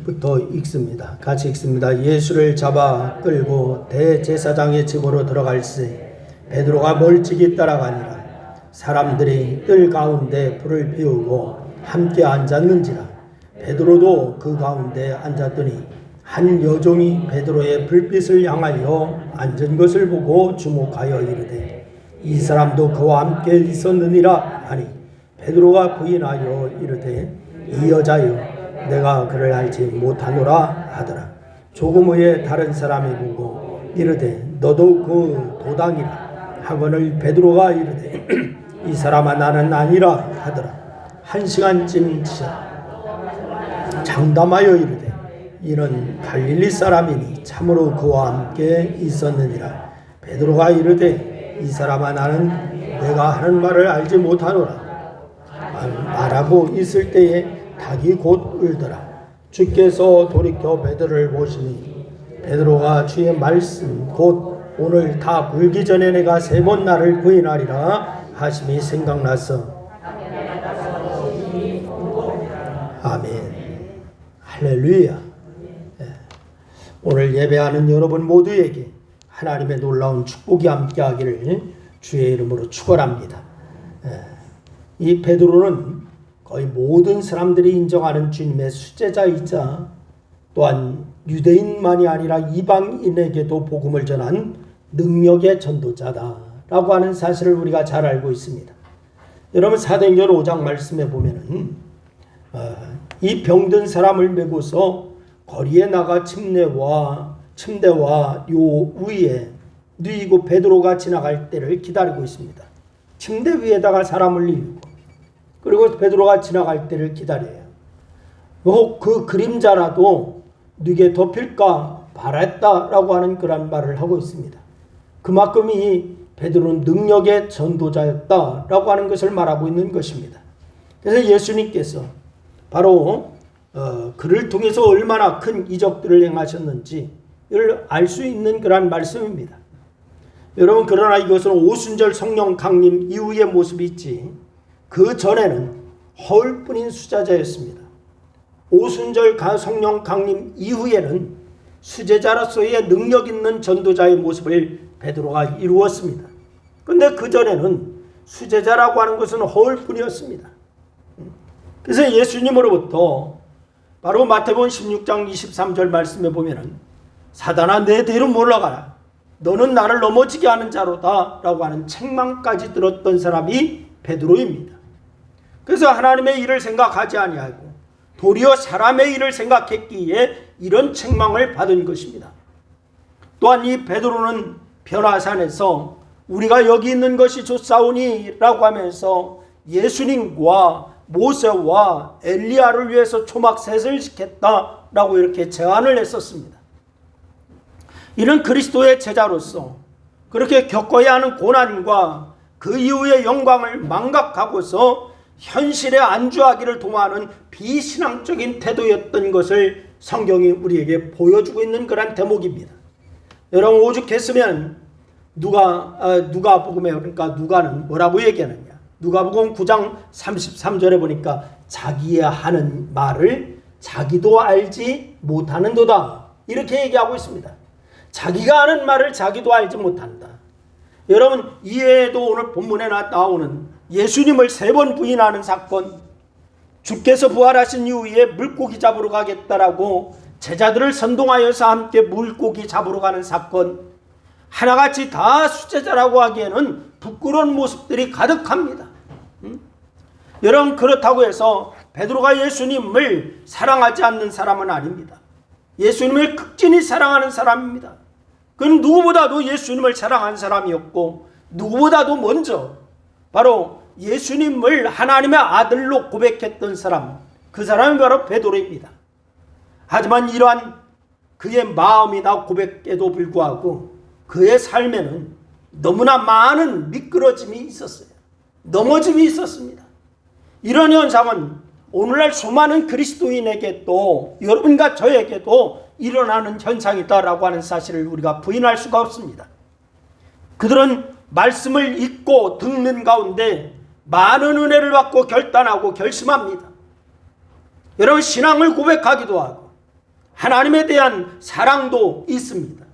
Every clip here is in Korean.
20절부터 읽습니다. 같이 읽습니다. 예수를 잡아 끌고 대제사장의 집으로 들어갈새 베드로가 멀찍이 따라가니라. 사람들이 뜰 가운데 불을 피우고 함께 앉았는지라. 베드로도 그 가운데 앉았더니 한 여종이 베드로의 불빛을 향하여 앉은 것을 보고 주목하여 이르되 이 사람도 그와 함께 있었느니라 하니 베드로가 부인하여 이르되 이 여자여 내가 그를 알지 못하노라 하더라. 조금 후에 다른 사람이 보고 이르되 너도 그 도당이라 하거늘 베드로가 이르되 이 사람아 나는 아니라 하더라. 1시간쯤 장담하여 이르되 이는 갈릴리 사람이니 참으로 그와 함께 있었느니라. 베드로가 이르되 이 사람아 나는 내가 하는 말을 알지 못하노라 말하고 있을 때에 닭이 곧 울더라. 주께서 돌이켜 베드로를 보시니 베드로가 주의 말씀 곧 오늘 닭 울기 전에 내가 3번 나를 부인하리라 하심이 생각나서 아멘. 할렐루야. 오늘 예배하는 여러분 모두에게 하나님의 놀라운 축복이 함께하기를 주의 이름으로 축원합니다. 이 베드로는 거의 모든 사람들이 인정하는 주님의 수제자이자 또한 유대인만이 아니라 이방인에게도 복음을 전한 능력의 전도자다라고 하는 사실을 우리가 잘 알고 있습니다. 여러분 사도행전 5장 말씀에 보면은 이 병든 사람을 메고서 거리에 나가 침대와 요 위에 누이고 베드로가 지나갈 때를 기다리고 있습니다. 침대 위에다가 사람을 누이고 그리고 베드로가 지나갈 때를 기다려요. 혹 그 그림자라도 누게 덮일까 바랐다라고 하는 그런 말을 하고 있습니다. 그만큼 이 베드로는 능력의 전도자였다라고 하는 것을 말하고 있는 것입니다. 그래서 예수님께서 바로 그를 통해서 얼마나 큰 이적들을 행하셨는지를 알 수 있는 그런 말씀입니다. 여러분 그러나 이것은 오순절 성령 강림 이후의 모습이 있지 그 전에는 허울뿐인 수제자였습니다. 오순절 성령 강림 이후에는 수제자로서의 능력 있는 전도자의 모습을 베드로가 이루었습니다. 그런데 그 전에는 수제자라고 하는 것은 허울뿐이었습니다. 그래서 예수님으로부터 바로 마태복음 16장 23절 말씀에 보면은 사단아 내 뒤로 물러가라 너는 나를 넘어지게 하는 자로다 라고 하는 책망까지 들었던 사람이 베드로입니다. 그래서 하나님의 일을 생각하지 아니하고 도리어 사람의 일을 생각했기에 이런 책망을 받은 것입니다. 또한 이 베드로는 변화산에서 우리가 여기 있는 것이 좋사오니 라고 하면서 예수님과 모세와 엘리야를 위해서 초막셋을 지켰다라고 이렇게 제안을 했었습니다. 이는 그리스도의 제자로서 그렇게 겪어야 하는 고난과 그 이후의 영광을 망각하고서 현실에 안주하기를 도모하는 비신앙적인 태도였던 것을 성경이 우리에게 보여주고 있는 그런 대목입니다. 여러분 오죽했으면 누가복음에 그러니까 누가는 뭐라고 얘기하느냐? 누가복음 9장 33절에 보니까 자기의 하는 말을 자기도 알지 못하는도다 이렇게 얘기하고 있습니다. 자기가 하는 말을 자기도 알지 못한다. 여러분 이외에도 오늘 본문에 나오는 예수님을 3번 부인하는 사건, 주께서 부활하신 이후에 물고기 잡으러 가겠다라고 제자들을 선동하여서 함께 물고기 잡으러 가는 사건, 하나같이 다 수제자라고 하기에는 부끄러운 모습들이 가득합니다. 여러분 그렇다고 해서 베드로가 예수님을 사랑하지 않는 사람은 아닙니다. 예수님을 극진히 사랑하는 사람입니다. 그는 누구보다도 예수님을 사랑한 사람이었고 누구보다도 먼저 바로 예수님을 하나님의 아들로 고백했던 사람, 그 사람이 바로 베드로입니다. 하지만 이러한 그의 마음이나 고백에도 불구하고 그의 삶에는 너무나 많은 미끄러짐이 있었어요. 넘어짐이 있었습니다. 이런 현상은 오늘날 수많은 그리스도인에게 또 여러분과 저에게도 일어나는 현상이다라고 하는 사실을 우리가 부인할 수가 없습니다. 그들은 말씀을 읽고 듣는 가운데 많은 은혜를 받고 결단하고 결심합니다. 여러분 신앙을 고백하기도 하고 하나님에 대한 사랑도 있습니다.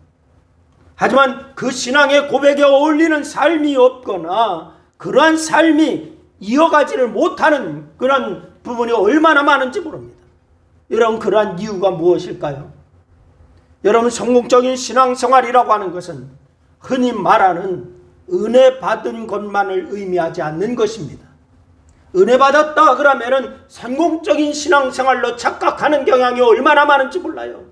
하지만 그 신앙의 고백에 어울리는 삶이 없거나 그러한 삶이 이어가지를 못하는 그런 부분이 얼마나 많은지 모릅니다. 여러분, 그러한 이유가 무엇일까요? 여러분, 성공적인 신앙생활이라고 하는 것은 흔히 말하는 은혜 받은 것만을 의미하지 않는 것입니다. 은혜 받았다 그러면은 성공적인 신앙생활로 착각하는 경향이 얼마나 많은지 몰라요.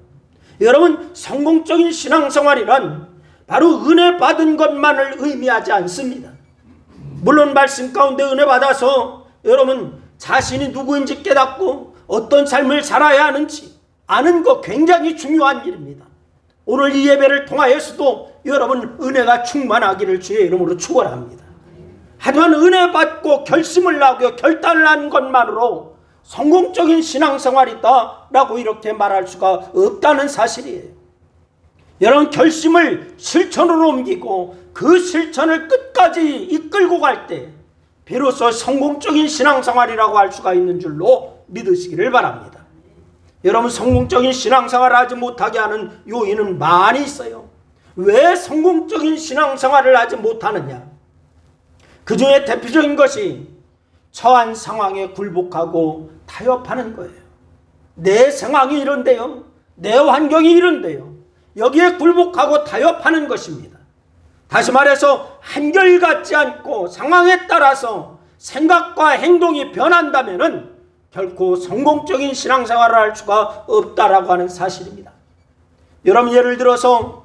여러분, 성공적인 신앙생활이란 바로 은혜 받은 것만을 의미하지 않습니다. 물론 말씀 가운데 은혜 받아서 여러분 자신이 누구인지 깨닫고 어떤 삶을 살아야 하는지 아는 것 굉장히 중요한 일입니다. 오늘 이 예배를 통하여서도 여러분 은혜가 충만하기를 주의 이름으로 축원합니다. 하지만 은혜 받고 결심을 하고 결단을 한 것만으로 성공적인 신앙생활이다 라고 이렇게 말할 수가 없다는 사실이에요. 여러분, 결심을 실천으로 옮기고 그 실천을 끝까지 이끌고 갈 때 비로소 성공적인 신앙생활이라고 할 수가 있는 줄로 믿으시기를 바랍니다. 여러분, 성공적인 신앙생활을 하지 못하게 하는 요인은 많이 있어요. 왜 성공적인 신앙생활을 하지 못하느냐? 그 중에 대표적인 것이 처한 상황에 굴복하고 타협하는 거예요. 내 상황이 이런데요, 내 환경이 이런데요, 여기에 굴복하고 타협하는 것입니다. 다시 말해서 한결같지 않고 상황에 따라서 생각과 행동이 변한다면은 결코 성공적인 신앙생활을 할 수가 없다라고 하는 사실입니다. 여러분, 예를 들어서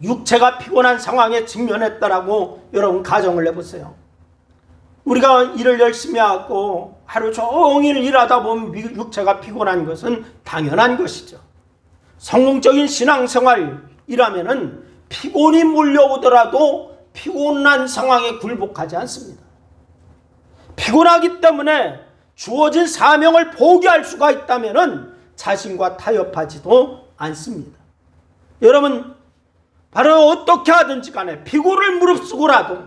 육체가 피곤한 상황에 직면했다라고 여러분 가정을 해보세요. 우리가 일을 열심히 하고 하루 종일 일하다 보면 육체가 피곤한 것은 당연한 것이죠. 성공적인 신앙생활이라면은 피곤이 몰려오더라도 피곤한 상황에 굴복하지 않습니다. 피곤하기 때문에 주어진 사명을 포기할 수가 있다면은 자신과 타협하지도 않습니다. 여러분, 바로 어떻게 하든지 간에 피곤을 무릅쓰고라도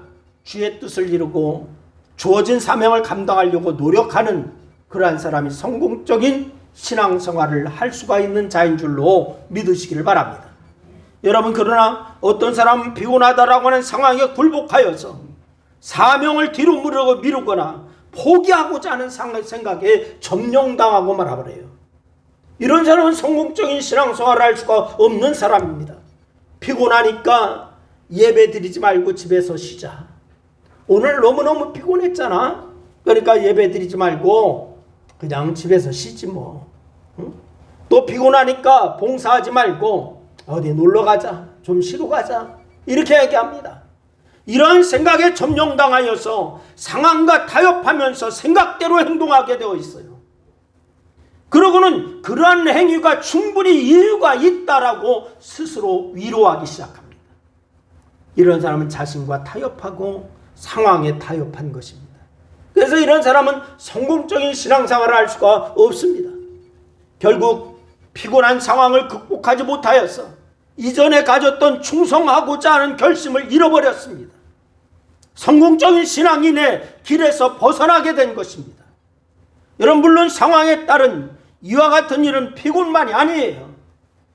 주의 뜻을 이루고 주어진 사명을 감당하려고 노력하는 그러한 사람이 성공적인 신앙생활을 할 수가 있는 자인 줄로 믿으시기를 바랍니다. 여러분, 그러나 어떤 사람은 피곤하다라고 하는 상황에 굴복하여서 사명을 뒤로 미루거나 포기하고자 하는 생각에 점령당하고 말아버려요. 이런 사람은 성공적인 신앙생활을 할 수가 없는 사람입니다. 피곤하니까 예배 드리지 말고 집에서 쉬자. 오늘 너무너무 피곤했잖아. 그러니까 예배 드리지 말고 그냥 집에서 쉬지 뭐. 응? 또 피곤하니까 봉사하지 말고 어디 놀러 가자. 좀 쉬러 가자. 이렇게 얘기합니다. 이런 생각에 점령당하여서 상황과 타협하면서 생각대로 행동하게 되어 있어요. 그러고는 그러한 행위가 충분히 이유가 있다라고 스스로 위로하기 시작합니다. 이런 사람은 자신과 타협하고 상황에 타협한 것입니다. 그래서 이런 사람은 성공적인 신앙생활을 할 수가 없습니다. 결국 피곤한 상황을 극복하지 못하여서 이전에 가졌던 충성하고자 하는 결심을 잃어버렸습니다. 성공적인 신앙인의 길에서 벗어나게 된 것입니다. 여러분, 물론 상황에 따른 이와 같은 일은 피곤만이 아니에요.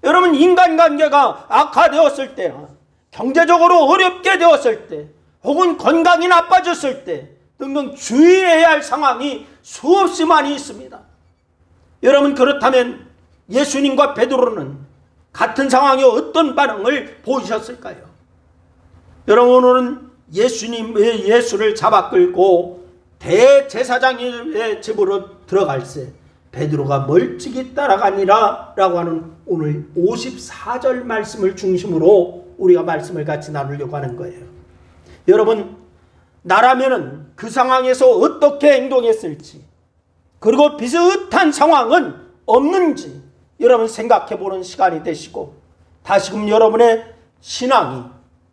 여러분, 인간관계가 악화되었을 때나 경제적으로 어렵게 되었을 때 혹은 건강이 나빠졌을 때 등등 주의해야 할 상황이 수없이 많이 있습니다. 여러분, 그렇다면 예수님과 베드로는 같은 상황에 어떤 반응을 보이셨을까요? 여러분, 오늘은 예수를 잡아 끌고 대제사장의 집으로 들어갈 때 베드로가 멀찍이 따라가니라 라고 하는 오늘 54절 말씀을 중심으로 우리가 말씀을 같이 나누려고 하는 거예요. 여러분, 나라면은 그 상황에서 어떻게 행동했을지, 그리고 비슷한 상황은 없는지 여러분 생각해 보는 시간이 되시고, 다시금 여러분의 신앙이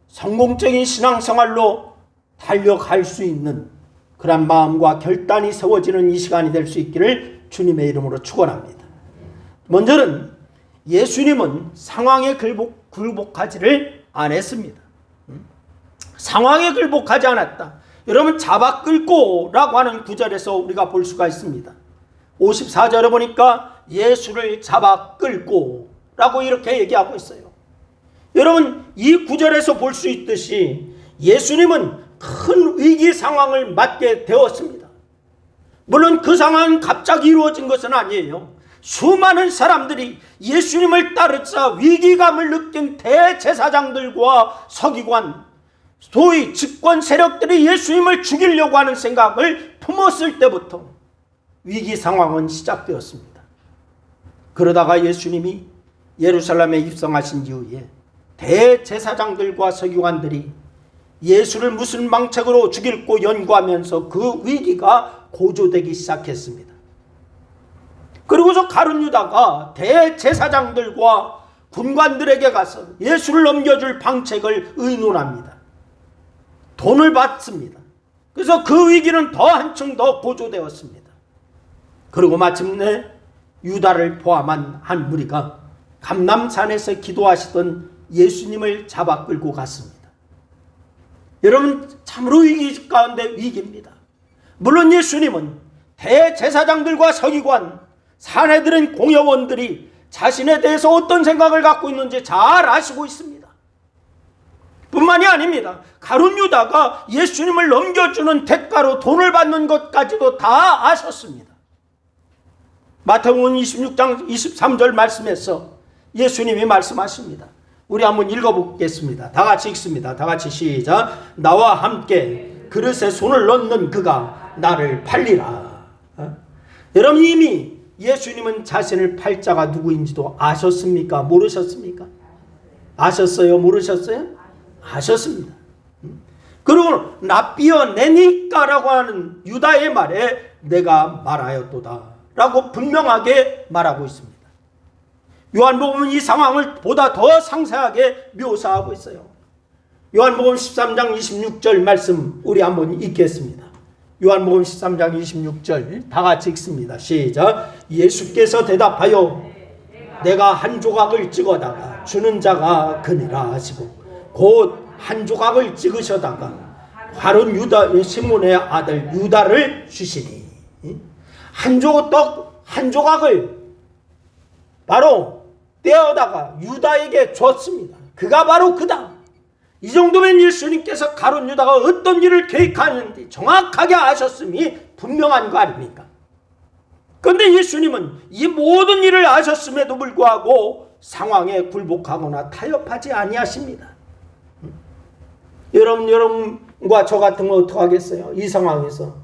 성공적인 신앙생활로 달려갈 수 있는 그런 마음과 결단이 세워지는 이 시간이 될 수 있기를 주님의 이름으로 축원합니다. 먼저는 예수님은 상황에 굴복하지를 않았습니다. 상황에 굴복하지 않았다. 여러분, 잡아 끌고 라고 하는 구절에서 우리가 볼 수가 있습니다. 54절에 보니까 예수를 잡아 끌고 라고 이렇게 얘기하고 있어요. 여러분, 이 구절에서 볼 수 있듯이 예수님은 큰 위기 상황을 맞게 되었습니다. 물론 그 상황은 갑자기 이루어진 것은 아니에요. 수많은 사람들이 예수님을 따르자 위기감을 느낀 대제사장들과 서기관, 소위 집권 세력들이 예수님을 죽이려고 하는 생각을 품었을 때부터 위기 상황은 시작되었습니다. 그러다가 예수님이 예루살렘에 입성하신 이후에 대제사장들과 서기관들이 예수를 무슨 망책으로 죽일고 연구하면서 그 위기가 고조되기 시작했습니다. 그리고서 가룟 유다가 대제사장들과 군관들에게 가서 예수를 넘겨줄 방책을 의논합니다. 돈을 받습니다. 그래서 그 위기는 더 한층 더 고조되었습니다. 그리고 마침내 유다를 포함한 한 무리가 감람산에서 기도하시던 예수님을 잡아 끌고 갔습니다. 여러분, 참으로 위기 가운데 위기입니다. 물론 예수님은 대제사장들과 서기관, 사내들은 공여원들이 자신에 대해서 어떤 생각을 갖고 있는지 잘 아시고 있습니다. 뿐만이 아닙니다. 가룟 유다가 예수님을 넘겨주는 대가로 돈을 받는 것까지도 다 아셨습니다. 마태복음 26장 23절 말씀에서 예수님이 말씀하십니다. 우리 한번 읽어보겠습니다. 다 같이 읽습니다. 다 같이 시작. 나와 함께 그릇에 손을 넣는 그가 나를 팔리라. 여러분, 이미 예수님은 자신을 팔 자가 누구인지도 아셨습니까? 모르셨습니까? 아셨어요? 모르셨어요? 아셨습니다. 그리고 납비어 내니까라고 하는 유다의 말에 내가 말하였도다 라고 분명하게 말하고 있습니다. 요한복음은 이 상황을 보다 더 상세하게 묘사하고 있어요. 요한복음 13장 26절 말씀 우리 한번 읽겠습니다. 요한복음 13장 26절 다 같이 읽습니다. 시작. 예수께서 대답하여 내가 한 조각을 찍어다가 주는 자가 그니라 하시고 곧 한 조각을 찍으셔다가 바로 유다 시몬의 아들 유다를 주시니 한 조각을 바로 떼어다가 유다에게 줬습니다. 그가 바로 그다. 이 정도면 예수님께서 가룟 유다가 어떤 일을 계획하는지 정확하게 아셨음이 분명한 거 아닙니까? 그런데 예수님은 이 모든 일을 아셨음에도 불구하고 상황에 굴복하거나 타협하지 아니하십니다. 여러분과 저 같은 거 어떡하겠어요? 이 상황에서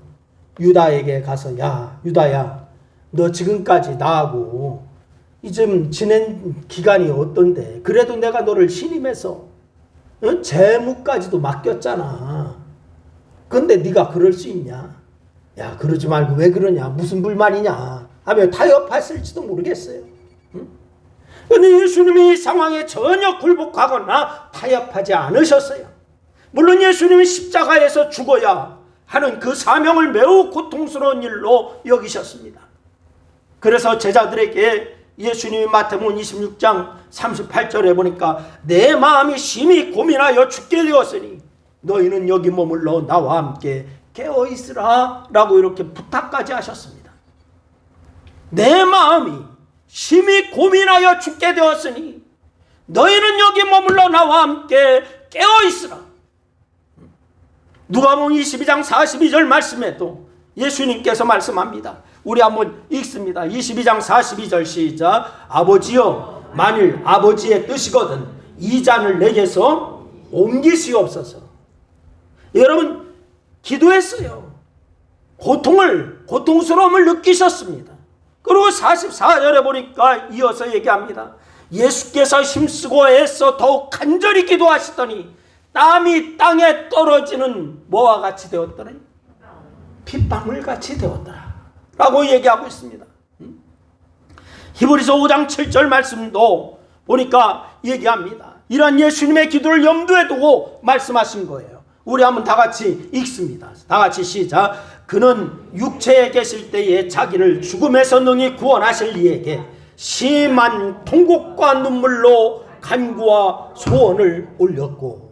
유다에게 가서 야 유다야, 너 지금까지 나하고 좀 지낸 기간이 어떤데 그래도 내가 너를 신임해서 재무까지도 맡겼잖아. 근데 네가 그럴 수 있냐? 야, 그러지 말고 왜 그러냐? 무슨 불만이냐? 하며 타협했을지도 모르겠어요. 그런데 예수님이 이 상황에 전혀 굴복하거나 타협하지 않으셨어요. 물론 예수님이 십자가에서 죽어야 하는 그 사명을 매우 고통스러운 일로 여기셨습니다. 그래서 제자들에게 예수님이 마태복음 26장 38절에 보니까 내 마음이 심히 고민하여 죽게 되었으니 너희는 여기 머물러 나와 함께 깨어있으라 라고 이렇게 부탁까지 하셨습니다. 내 마음이 심히 고민하여 죽게 되었으니 너희는 여기 머물러 나와 함께 깨어있으라. 누가복음 22장 42절 말씀에도 예수님께서 말씀합니다. 우리 한번 읽습니다. 22장 42절 시작. 아버지여, 만일 아버지의 뜻이거든 이 잔을 내게서 옮기시옵소서. 여러분, 기도했어요. 고통스러움을 느끼셨습니다. 그리고 44절에 보니까 이어서 얘기합니다. 예수께서 힘쓰고 애써 더욱 간절히 기도하시더니 땀이 땅에 떨어지는 뭐와 같이 되었더라? 핏방울 같이 되었더라 라고 얘기하고 있습니다. 히브리서 5장 7절 말씀도 보니까 얘기합니다. 이런 예수님의 기도를 염두에 두고 말씀하신 거예요. 우리 한번 다 같이 읽습니다. 다 같이 시작. 그는 육체에 계실 때에 자기를 죽음에서 능히 구원하실 이에게 심한 통곡과 눈물로 간구와 소원을 올렸고.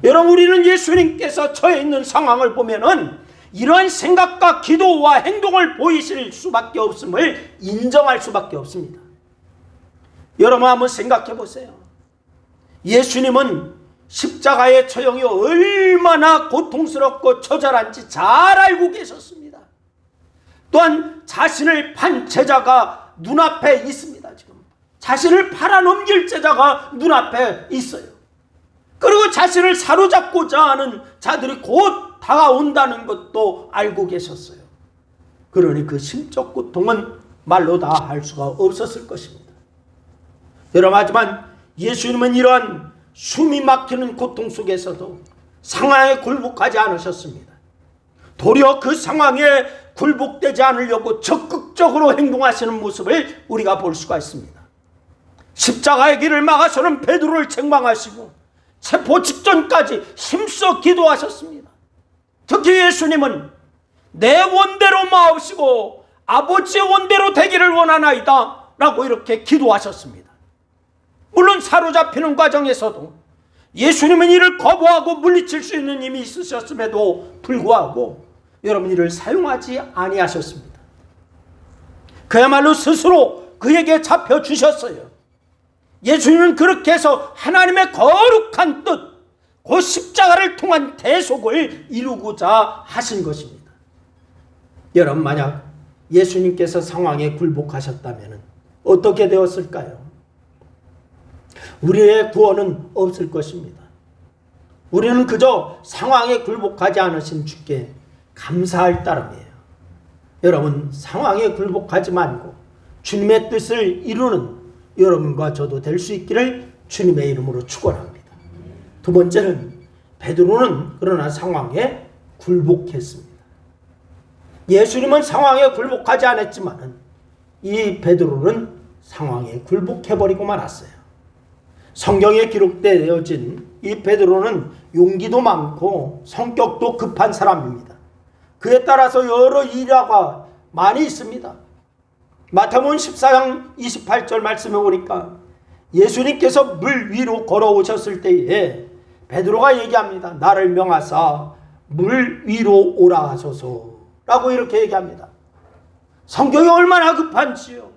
여러분, 우리는 예수님께서 처해 있는 상황을 보면은 이러한 생각과 기도와 행동을 보이실 수밖에 없음을 인정할 수밖에 없습니다. 여러분 한번 생각해 보세요. 예수님은 십자가의 처형이 얼마나 고통스럽고 처절한지 잘 알고 계셨습니다. 또한 자신을 판 제자가 눈앞에 있습니다. 지금 자신을 팔아넘길 제자가 눈앞에 있어요. 그리고 자신을 사로잡고자 하는 자들이 곧 다가온다는 것도 알고 계셨어요. 그러니 그 심적 고통은 말로 다 할 수가 없었을 것입니다. 여러분, 하지만 예수님은 이러한 숨이 막히는 고통 속에서도 상황에 굴복하지 않으셨습니다. 도리어 그 상황에 굴복되지 않으려고 적극적으로 행동하시는 모습을 우리가 볼 수가 있습니다. 십자가의 길을 막아서는 베드로를 책망하시고 체포 직전까지 힘써 기도하셨습니다. 특히 예수님은 내 원대로 마옵시고 아버지의 원대로 되기를 원하나이다 라고 이렇게 기도하셨습니다. 물론 사로잡히는 과정에서도 예수님은 이를 거부하고 물리칠 수 있는 힘이 있으셨음에도 불구하고 여러분 이를 사용하지 아니하셨습니다. 그야말로 스스로 그에게 잡혀주셨어요. 예수님은 그렇게 해서 하나님의 거룩한 뜻, 그 십자가를 통한 대속을 이루고자 하신 것입니다. 여러분, 만약 예수님께서 상황에 굴복하셨다면 어떻게 되었을까요? 우리의 구원은 없을 것입니다. 우리는 그저 상황에 굴복하지 않으신 주께 감사할 따름이에요. 여러분, 상황에 굴복하지 말고 주님의 뜻을 이루는 여러분과 저도 될 수 있기를 주님의 이름으로 축원합니다. 두 번째는 베드로는 그러나 상황에 굴복했습니다. 예수님은 상황에 굴복하지 않았지만 이 베드로는 상황에 굴복해버리고 말았어요. 성경에 기록되어진 이 베드로는 용기도 많고 성격도 급한 사람입니다. 그에 따라서 여러 일화가 많이 있습니다. 마태복음 14장 28절 말씀에 보니까 예수님께서 물 위로 걸어오셨을 때에 베드로가 얘기합니다. 나를 명하사 물 위로 오라 하소서라고 이렇게 얘기합니다. 성경이 얼마나 급한지요.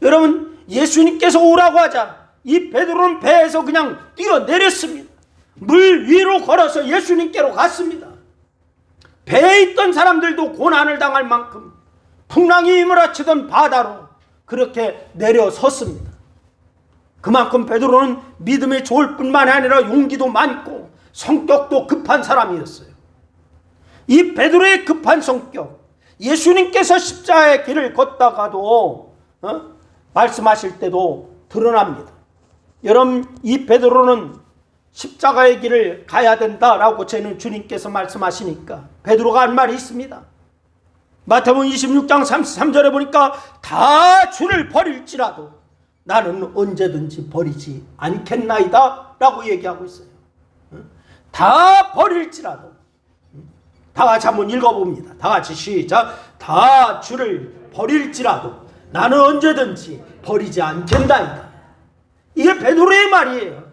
여러분, 예수님께서 오라고 하자 이 베드로는 배에서 그냥 뛰어내렸습니다. 물 위로 걸어서 예수님께로 갔습니다. 배에 있던 사람들도 고난을 당할 만큼 풍랑이 휘몰아치던 바다로 그렇게 내려섰습니다. 그만큼 베드로는 믿음이 좋을 뿐만 아니라 용기도 많고 성격도 급한 사람이었어요. 이 베드로의 급한 성격, 예수님께서 십자가의 길을 걷다가도 말씀하실 때도 드러납니다. 여러분, 이 베드로는 십자가의 길을 가야 된다라고 저는 주님께서 말씀하시니까 베드로가 한 말이 있습니다. 마태복음 26장 33절에 보니까 다 주를 버릴지라도 나는 언제든지 버리지 않겠나이다 라고 얘기하고 있어요. 다 버릴지라도. 다 같이 한번 읽어봅니다. 다 같이 시작. 다 주를 버릴지라도 나는 언제든지 버리지 않겠나이다. 이게 베드로의 말이에요.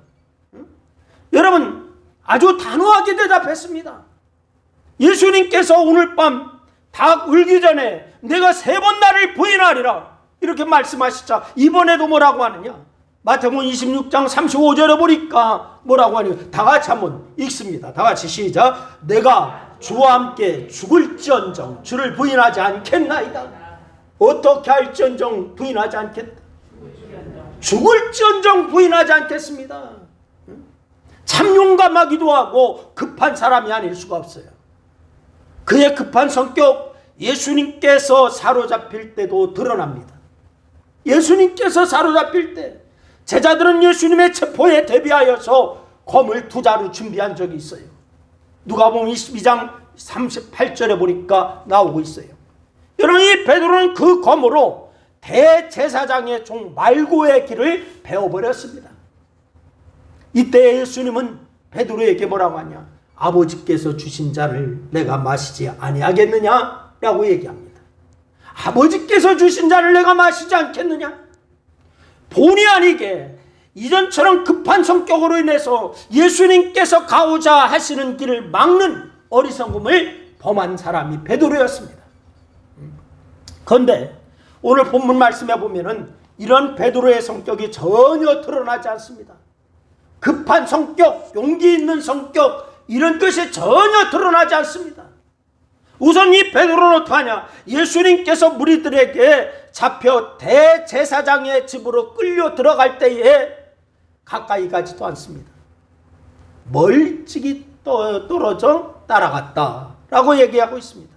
여러분, 아주 단호하게 대답했습니다. 예수님께서 오늘 밤 닭 울기 전에 내가 3번 나를 부인하리라 이렇게 말씀하시자 이번에도 뭐라고 하느냐? 마태복음 26장 35절에 보니까 뭐라고 하냐? 다 같이 한번 읽습니다. 다 같이 시작. 내가 주와 함께 죽을지언정 주를 부인하지 않겠나이다. 어떻게 할지언정 부인하지 않겠다. 죽을지언정 부인하지 않겠습니다. 참 용감하기도 하고 급한 사람이 아닐 수가 없어요. 그의 급한 성격, 예수님께서 사로잡힐 때도 드러납니다. 예수님께서 사로잡힐 때 제자들은 예수님의 체포에 대비하여서 검을 2자루 준비한 적이 있어요. 누가복음 22장 38절에 보니까 나오고 있어요. 여러분, 이 베드로는 그 검으로 대제사장의 종 말고의 길을 베어버렸습니다. 이때 예수님은 베드로에게 뭐라고 하냐? 아버지께서 주신 잔을 내가 마시지 아니하겠느냐? 라고 얘기합니다. 아버지께서 주신 잔을 내가 마시지 않겠느냐? 본의 아니게 이전처럼 급한 성격으로 인해서 예수님께서 가고자 하시는 길을 막는 어리석음을 범한 사람이 베드로였습니다. 그런데 오늘 본문 말씀에 보면은 이런 베드로의 성격이 전혀 드러나지 않습니다. 급한 성격, 용기 있는 성격, 이런 것이 전혀 드러나지 않습니다. 우선 이 베드로는 어떡하냐? 예수님께서 무리들에게 잡혀 대제사장의 집으로 끌려 들어갈 때에 가까이 가지도 않습니다. 멀찍이 떨어져 따라갔다라고 얘기하고 있습니다.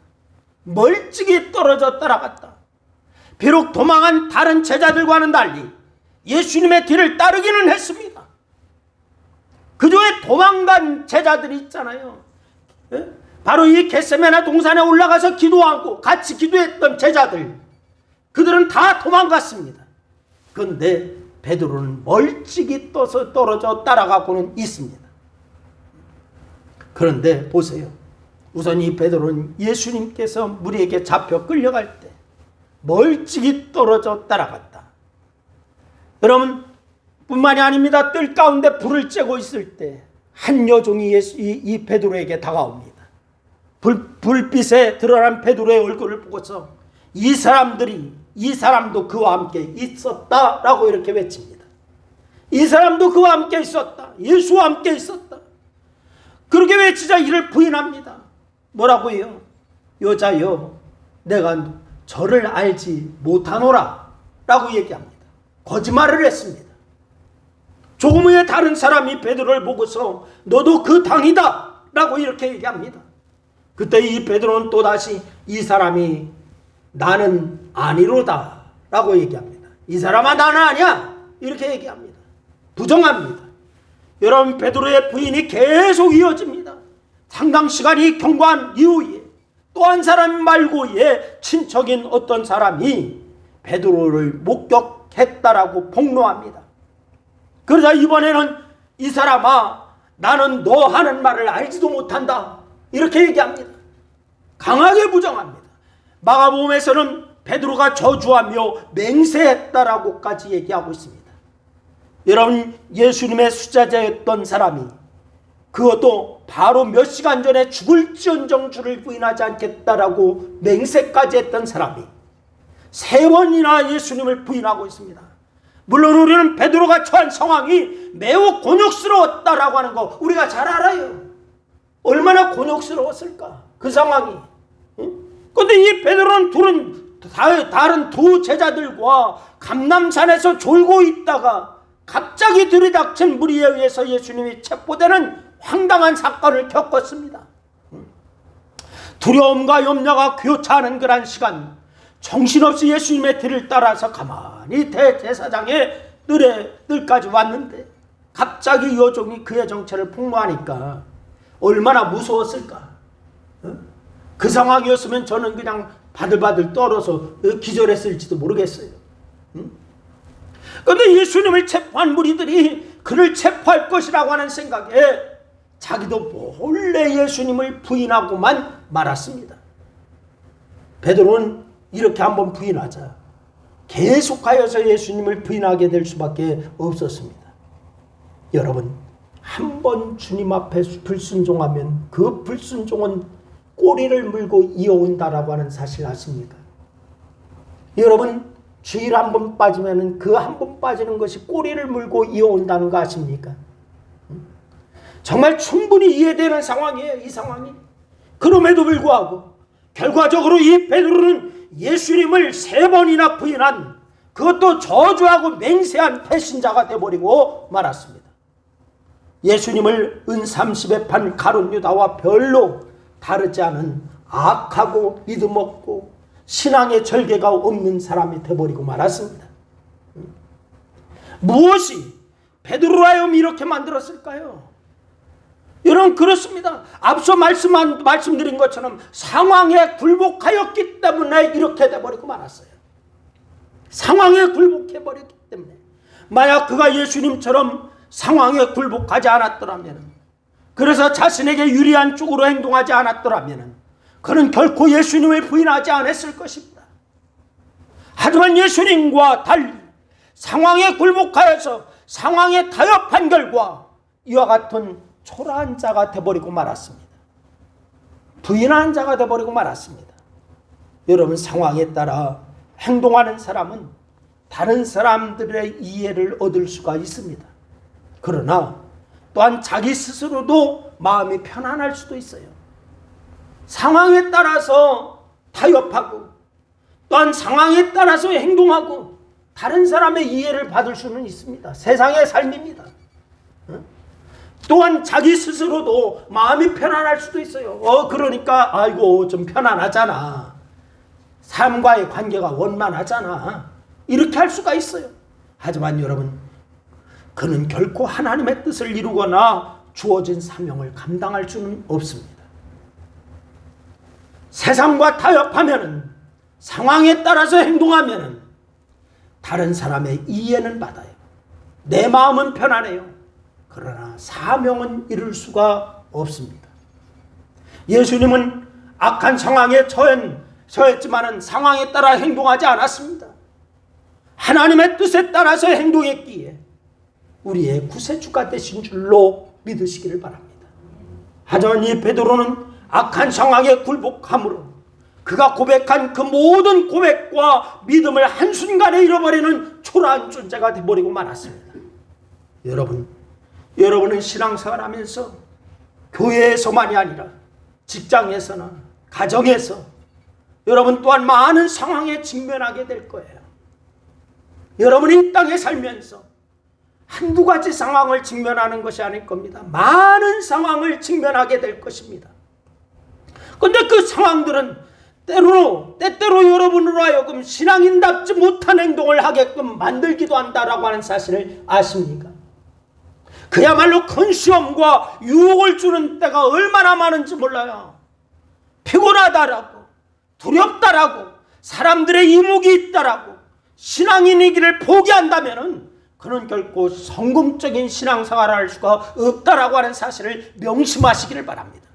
멀찍이 떨어져 따라갔다. 비록 도망한 다른 제자들과는 달리 예수님의 뒤를 따르기는 했습니다. 그중에 도망간 제자들이 있잖아요. 바로 이 겟세마네 동산에 올라가서 기도하고 같이 기도했던 제자들, 그들은 다 도망갔습니다. 그런데 베드로는 멀찍이 떨어져 따라가고는 있습니다. 그런데 보세요. 우선 이 베드로는 예수님께서 무리에게 잡혀 끌려갈 때 멀찍이 떨어져 따라갔다. 여러분, 뿐만이 아닙니다. 뜰 가운데 불을 쬐고 있을 때 한 여종이 이 베드로에게 다가옵니다. 불빛에 드러난 베드로의 얼굴을 보고서 이 사람도 그와 함께 있었다라고 이렇게 외칩니다. 이 사람도 그와 함께 있었다. 예수와 함께 있었다. 그렇게 외치자 이를 부인합니다. 뭐라고요? 여자여, 내가 저를 알지 못하노라 라고 얘기합니다. 거짓말을 했습니다. 조금 후에 다른 사람이 베드로를 보고서 너도 그 당이다 라고 이렇게 얘기합니다. 그때 이 베드로는 또다시 이 사람이 나는 아니로다 라고 얘기합니다. 이 사람아 나는 아니야 이렇게 얘기합니다. 부정합니다. 여러분, 베드로의 부인이 계속 이어집니다. 상당 시간이 경과한 이후에 또 한 사람 말고의 친척인 어떤 사람이 베드로를 목격했다라고 폭로합니다. 그러자 이번에는 이 사람아 나는 너 하는 말을 알지도 못한다 이렇게 얘기합니다. 강하게 부정합니다. 마가복음에서는 베드로가 저주하며 맹세했다라고까지 얘기하고 있습니다. 여러분, 예수님의 수제자였던 사람이 그것도 바로 몇 시간 전에 죽을지언정 주를 부인하지 않겠다라고 맹세까지 했던 사람이 3번이나 예수님을 부인하고 있습니다. 물론 우리는 베드로가 처한 상황이 매우 곤욕스러웠다라고 하는 거 우리가 잘 알아요. 얼마나 곤욕스러웠을까 그 상황이. 그런데 이 베드로는 다른 두 제자들과 감람산에서 졸고 있다가 갑자기 들이닥친 무리에 의해서 예수님이 체포되는 황당한 사건을 겪었습니다. 두려움과 염려가 교차하는 그런 시간, 정신없이 예수님의 뒤를 따라서 가만히 대제사장의 뜰까지 왔는데 갑자기 여종이 그의 정체를 폭로하니까 얼마나 무서웠을까. 그 상황이었으면 저는 그냥 바들바들 떨어서 기절했을지도 모르겠어요. 그런데 예수님을 체포한 무리들이 그를 체포할 것이라고 하는 생각에 자기도 몰래 예수님을 부인하고만 말았습니다. 베드로는 이렇게 한번 부인하자 계속하여서 예수님을 부인하게 될 수밖에 없었습니다. 여러분, 한번 주님 앞에 불순종하면 그 불순종은 꼬리를 물고 이어온다라고 하는 사실 아십니까? 여러분, 주일 한 번 빠지면 그 한 번 빠지는 것이 꼬리를 물고 이어온다는 거 아십니까? 정말 충분히 이해되는 상황이에요, 이 상황이. 그럼에도 불구하고 결과적으로 이 베드로는 예수님을 3번이나 부인한, 그것도 저주하고 맹세한 배신자가 되어버리고 말았습니다. 예수님을 은30에 판 가룟 유다와 별로 다르지 않은 악하고 믿음 없고 신앙의 절개가 없는 사람이 되어버리고 말았습니다. 무엇이 베드로로 하여금 이렇게 만들었을까요? 여러분, 그렇습니다. 앞서 말씀드린 것처럼 상황에 굴복하였기 때문에 이렇게 돼버리고 말았어요. 상황에 굴복해버렸기 때문에. 만약 그가 예수님처럼 상황에 굴복하지 않았더라면, 그래서 자신에게 유리한 쪽으로 행동하지 않았더라면 그는 결코 예수님을 부인하지 않았을 것입니다. 하지만 예수님과 달리 상황에 굴복하여서 상황에 타협한 결과 이와 같은 초라한 자가 되어버리고 말았습니다. 부인하는 자가 되어버리고 말았습니다. 여러분, 상황에 따라 행동하는 사람은 다른 사람들의 이해를 얻을 수가 있습니다. 그러나 또한 자기 스스로도 마음이 편안할 수도 있어요. 상황에 따라서 타협하고 또한 상황에 따라서 행동하고 다른 사람의 이해를 받을 수는 있습니다. 세상의 삶입니다. 또한 자기 스스로도 마음이 편안할 수도 있어요. 그러니까 아이고 좀 편안하잖아. 삶과의 관계가 원만하잖아. 이렇게 할 수가 있어요. 하지만 여러분, 그는 결코 하나님의 뜻을 이루거나 주어진 사명을 감당할 수는 없습니다. 세상과 타협하면은, 상황에 따라서 행동하면은 다른 사람의 이해는 받아요. 내 마음은 편안해요. 그러나 사명은 이룰 수가 없습니다. 예수님은 악한 상황에 처했지만은 상황에 따라 행동하지 않았습니다. 하나님의 뜻에 따라서 행동했기에 우리의 구세주가 되신 줄로 믿으시기를 바랍니다. 하지만 이 베드로는 악한 상황에 굴복함으로 그가 고백한 그 모든 고백과 믿음을 한순간에 잃어버리는 초라한 존재가 되어버리고 말았습니다. 여러분은 신앙생활하면서 교회에서만이 아니라 직장에서나 가정에서 여러분 또한 많은 상황에 직면하게 될 거예요. 여러분이 이 땅에 살면서 한두 가지 상황을 직면하는 것이 아닐 겁니다. 많은 상황을 직면하게 될 것입니다. 그런데 그 상황들은 때때로 여러분으로 하여금 신앙인답지 못한 행동을 하게끔 만들기도 한다라고 하는 사실을 아십니까? 그야말로 큰 시험과 유혹을 주는 때가 얼마나 많은지 몰라요. 피곤하다라고, 두렵다라고, 사람들의 이목이 있다라고 신앙인이기를 포기한다면은 그는 결코 성공적인 신앙생활을 할 수가 없다라고 하는 사실을 명심하시기를 바랍니다.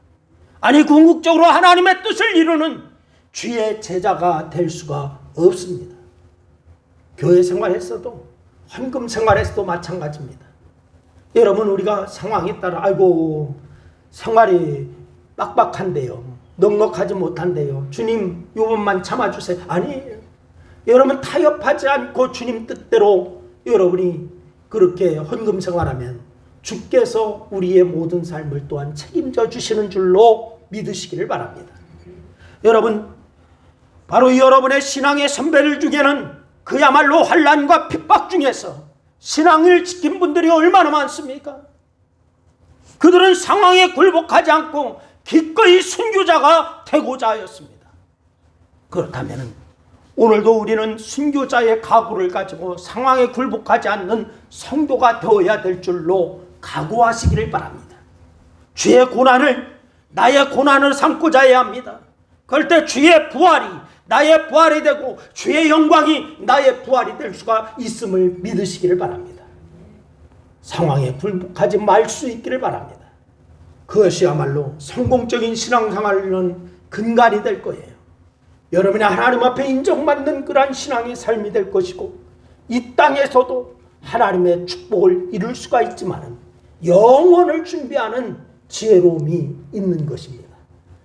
아니, 궁극적으로 하나님의 뜻을 이루는 주의 제자가 될 수가 없습니다. 교회 생활에서도 헌금 생활에서도 마찬가지입니다. 여러분, 우리가 상황에 따라 아이고 생활이 빡빡한데요, 넉넉하지 못한데요, 주님 요번만 참아주세요. 아니에요. 여러분, 타협하지 않고 주님 뜻대로 여러분이 그렇게 헌금 생활하면 주께서 우리의 모든 삶을 또한 책임져 주시는 줄로 믿으시기를 바랍니다. 여러분, 바로 여러분의 신앙의 선배들 중에는 그야말로 환난과 핍박 중에서 신앙을 지킨 분들이 얼마나 많습니까? 그들은 상황에 굴복하지 않고 기꺼이 순교자가 되고자 하였습니다. 그렇다면 오늘도 우리는 순교자의 각오를 가지고 상황에 굴복하지 않는 성도가 되어야 될 줄로 각오하시기를 바랍니다. 주의 고난을 나의 고난을 삼고자 해야 합니다. 그럴 때 주의 부활이 나의 부활이 되고 주의 영광이 나의 부활이 될 수가 있음을 믿으시기를 바랍니다. 상황에 굴복하지 말 수 있기를 바랍니다. 그것이야말로 성공적인 신앙생활은 근간이 될 거예요. 여러분이 하나님 앞에 인정받는 그러한 신앙의 삶이 될 것이고, 이 땅에서도 하나님의 축복을 이룰 수가 있지만 영원을 준비하는 지혜로움이 있는 것입니다.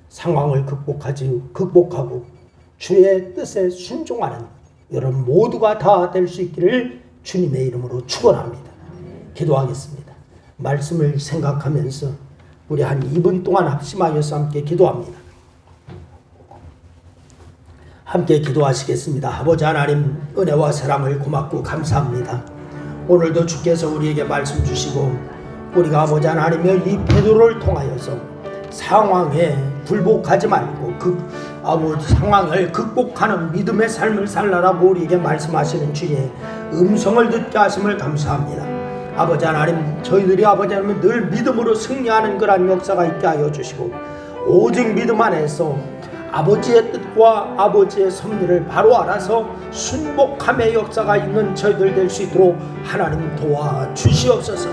상황을 극복하고 주의 뜻에 순종하는 여러분 모두가 다 될 수 있기를 주님의 이름으로 축원합니다. 기도하겠습니다. 말씀을 생각하면서 우리 한 2분 동안 합심하여서 함께 기도합니다. 함께 기도하시겠습니다. 아버지 하나님, 은혜와 사랑을 고맙고 감사합니다. 오늘도 주께서 우리에게 말씀 주시고 우리가 아버지 하나님의 이 베드로를 통하여서 상황에 굴복하지 말고 상황을 극복하는 믿음의 삶을 살라라고 우리에게 말씀하시는 주의 음성을 듣게 하심을 감사합니다. 아버지 하나님, 저희들이 아버지 하나님 늘 믿음으로 승리하는 그러한 역사가 있게 하여 주시고, 오직 믿음 안에서 아버지의 뜻과 아버지의 섭리를 바로 알아서 순복함의 역사가 있는 저희들 될 수 있도록 하나님 도와주시옵소서.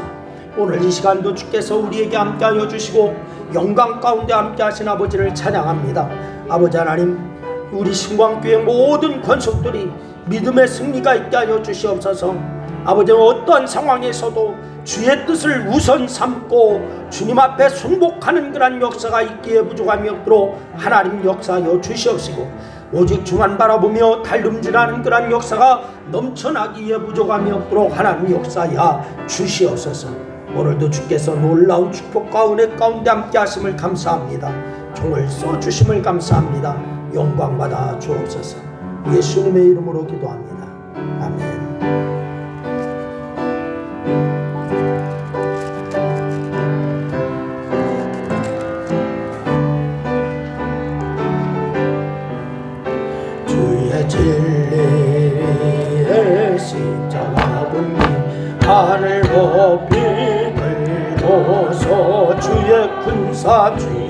오늘 이 시간도 주께서 우리에게 함께하여 주시고 영광 가운데 함께하신 아버지를 찬양합니다. 아버지 하나님, 우리 신광교회 모든 권속들이 믿음의 승리가 있게 하여 주시옵소서. 아버지는 어떠한 상황에서도 주의 뜻을 우선 삼고 주님 앞에 순복하는 그런 역사가 있기에 부족함이 없도록 하나님 역사하여 주시옵시고, 오직 주만 바라보며 달름질하는 그런 역사가 넘쳐나기에 부족함이 없도록 하나님 역사하여 주시옵소서. 오늘도 주께서 놀라운 축복과 은혜 가운데 함께 하심을 감사합니다. 종을 써주심을 감사합니다. 영광 받아 주옵소서. 예수님의 이름으로 기도합니다. 아멘. 주의 진리의 십자가 분리 하늘 높이 들고서 주의 군사들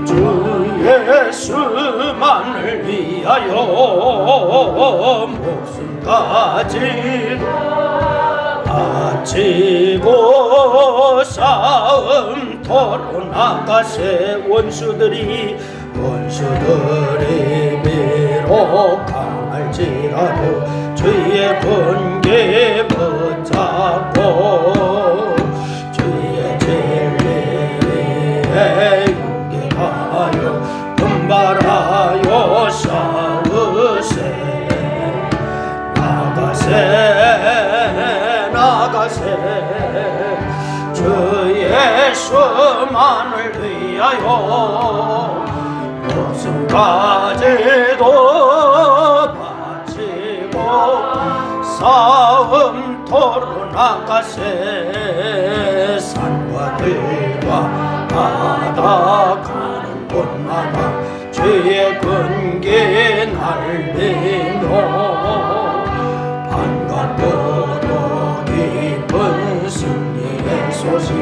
주의 수만을 위하여 목숨까지 바치고 싸움터로 나가세. 원수들이 비록 강할지라도 주의 번개 붙잡고 주의 진리에 용기하여 분발하여 싸우세. 나가세 주의 수만을 위하여 목숨까지도 바치고 싸움터로 나가세. 산과 들과 바다 가는 곳마다 주의 군기 날리며 반갑고도 기쁜 승리의 소식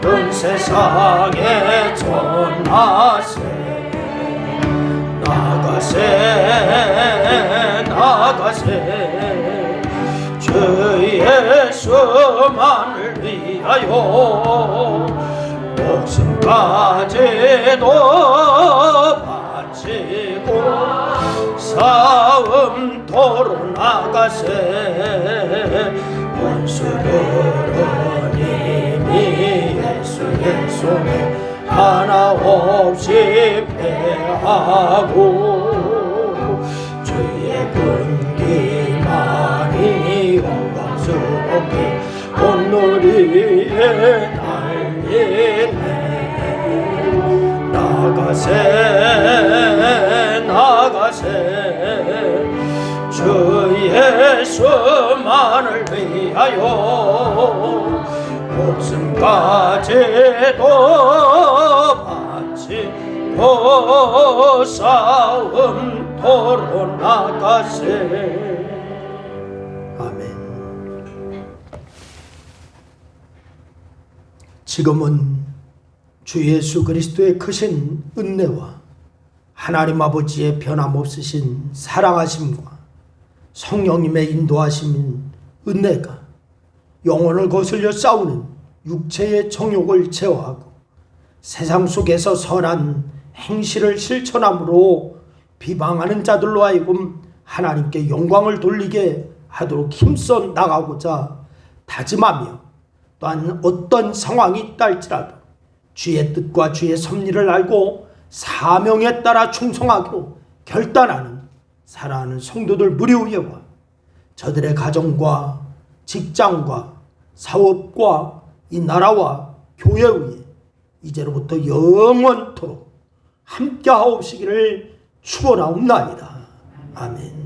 온 세상에 전하세. 나가세 주의 수만을 위하여 목숨까지도 바치고 싸움터로 나가세. 원수들은 이미 예수의 손에 하나 없이 패하고 주의 군기만이 영광스럽게 온누리에 날리네. 나가세 주의 수만을 위하여 목숨까지도 바치고 싸움터로 나가세. 아멘. 지금은 주 예수 그리스도의 크신 은혜와 하나님 아버지의 변함없으신 사랑하심과 성령님의 인도하심 은혜가 영혼을 거슬려 싸우는 육체의 정욕을 제어하고 세상 속에서 선한 행실을 실천함으로 비방하는 자들로 하여금 하나님께 영광을 돌리게 하도록 힘써 나가고자 다짐하며, 또한 어떤 상황이 있다 할지라도 주의 뜻과 주의 섭리를 알고 사명에 따라 충성하기로 결단하는 사랑하는 성도들 무리 위에와 저들의 가정과 직장과 사업과 이 나라와 교회 위에 이제로부터 영원토록 함께하옵시기를 축원하옵나이다. 아멘.